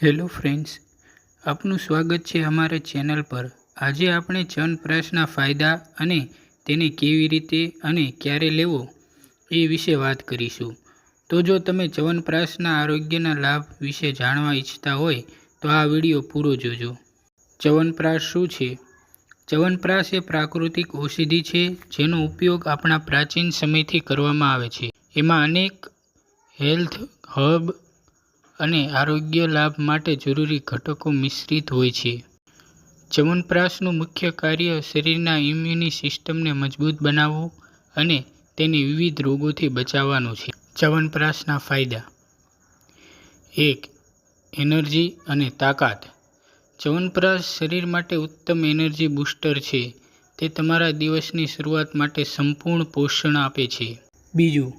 Hello friends, આપનું સ્વાગત છે અમારા ચેનલ પર। આજે આપણે ચ્યવનપ્રાશના ફાયદા અને તેને કેવી રીતે અને ક્યારે લેવો એ વિશે વાત કરીશું। તો જો તમે ચ્યવનપ્રાશના આરોગ્યના લાભ વિશે જાણવા ઈચ્છતા હોય તો આ વિડીયો પૂરો જોજો। ચ્યવનપ્રાશ શું છે? ચ્યવનપ્રાશ એ પ્રાકૃતિક ઔષધિ છે જેનો ઉપયોગ આપણા પ્રાચીન સમયથી કરવામાં આવે છે। એમાં અનેક હેલ્થ હર્બ અને આરોગ્ય લાભ માટે જરૂરી ઘટકો મિશ્રિત હોય છે। ચ્યવનપ્રાશનું મુખ્ય કાર્ય શરીરના ઇમ્યુની સિસ્ટમને મજબૂત બનાવવું અને તેને વિવિધ રોગોથી બચાવવાનું છે। ચ્યવનપ્રાશના ફાયદા: 1. એનર્જી અને તાકાત: ચ્યવનપ્રાશ શરીર માટે ઉત્તમ એનર્જી બૂસ્ટર છે। તે તમારા દિવસની શરૂઆત માટે સંપૂર્ણ પોષણ આપે છે। 2.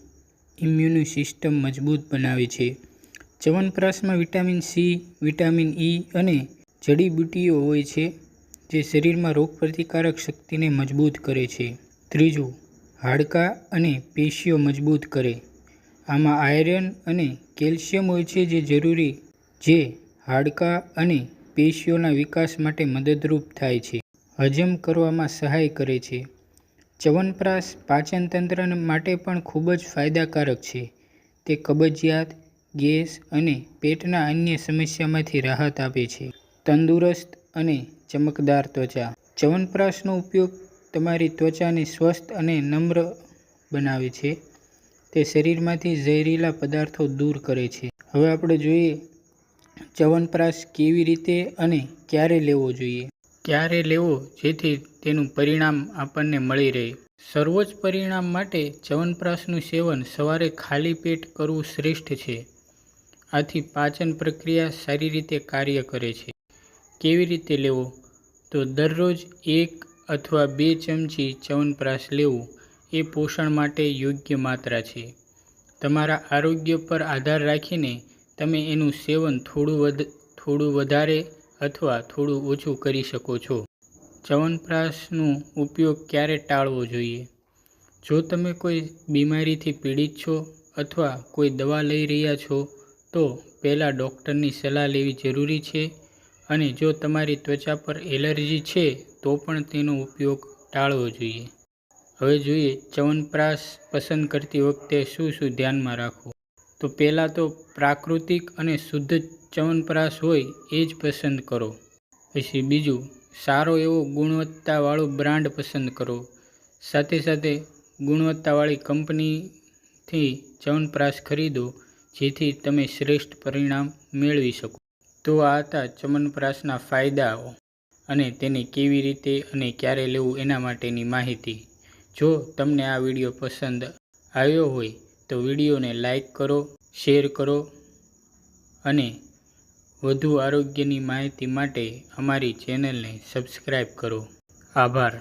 ઇમ્યુન સિસ્ટમ મજબૂત બનાવે છે: ચ્યવનપ્રાશમાં વિટામિન સી, વિટામિન ઈ અને જડીબુટ્ટીઓ હોય છે જે શરીરમાં રોગપ્રતિકારક શક્તિને મજબૂત કરે છે। 3. હાડકાં અને પેશીઓ મજબૂત કરે: આમાં આયર્ન અને કેલ્શિયમ હોય છે જે જરૂરી જે હાડકાં અને પેશીઓના વિકાસ માટે મદદરૂપ થાય છે। હજમ કરવામાં સહાય કરે છે: ચ્યવનપ્રાશ પાચન તંત્ર માટે પણ ખૂબ જ ફાયદાકારક છે। તે કબજિયાત, ગેસ અને પેટના અન્ય સમસ્યામાંથી રાહત આપે છે। તંદુરસ્ત અને ચમકદાર ત્વચા: ચ્યવનપ્રાશનો ઉપયોગ તમારી ત્વચાને સ્વસ્થ અને નમ્ર બનાવે છે। તે શરીરમાંથી ઝેરીલા પદાર્થો દૂર કરે છે। હવે આપણે જોઈએ ચ્યવનપ્રાશ કેવી રીતે અને ક્યારે લેવો જોઈએ। ક્યારે લેવો જેથી તેનું પરિણામ આપણને મળી રહે। સર્વોચ્ચ પરિણામ માટે ચ્યવનપ્રાશનું સેવન સવારે ખાલી પેટ કરવું શ્રેષ્ઠ છે। આથી પાચન પ્રક્રિયા સારી રીતે કાર્ય કરે છે। કેવી રીતે લેવો? તો દરરોજ 1 અથવા 2 ચમચી ચ્યવનપ્રાશ લેવું એ પોષણ માટે યોગ્ય માત્રા છે। તમારા આરોગ્ય પર આધાર રાખીને તમે એનું સેવન થોડું વધારે અથવા થોડું ઓછું કરી શકો છો। ચ્યવનપ્રાશનો ઉપયોગ ક્યારે ટાળવો જોઈએ? જો તમે કોઈ બીમારીથી પીડિત છો અથવા કોઈ દવા લઈ રહ્યા છો તો પહેલાં ડૉક્ટરની સલાહ લેવી જરૂરી છે અને જો તમારી ત્વચા પર એલર્જી છે તો પણ તેનો ઉપયોગ ટાળવો જોઈએ। હવે જોઈએ ચ્યવનપ્રાશ પસંદ કરતી વખતે શું ધ્યાનમાં રાખવું। તો પહેલાં તો પ્રાકૃતિક અને શુદ્ધ ચ્યવનપ્રાશ હોય એ જ પસંદ કરો। પછી બીજું, સારો એવો ગુણવત્તાવાળો બ્રાન્ડ પસંદ કરો। સાથે સાથે ગુણવત્તાવાળી કંપનીથી ચ્યવનપ્રાશ ખરીદો જેથી તમે શ્રેષ્ઠ પરિણામ મેળવી શકો। તો આ હતા ચ્યવનપ્રાશના ફાયદાઓ અને તેને કેવી રીતે અને ક્યારે લેવું એના માટેની માહિતી। જો તમને આ વિડીયો પસંદ આવ્યો હોય તો વિડીયોને લાઈક કરો, શેર કરો અને વધુ આરોગ્યની માહિતી માટે અમારી ચેનલને સબસ્ક્રાઈબ કરો। આભાર।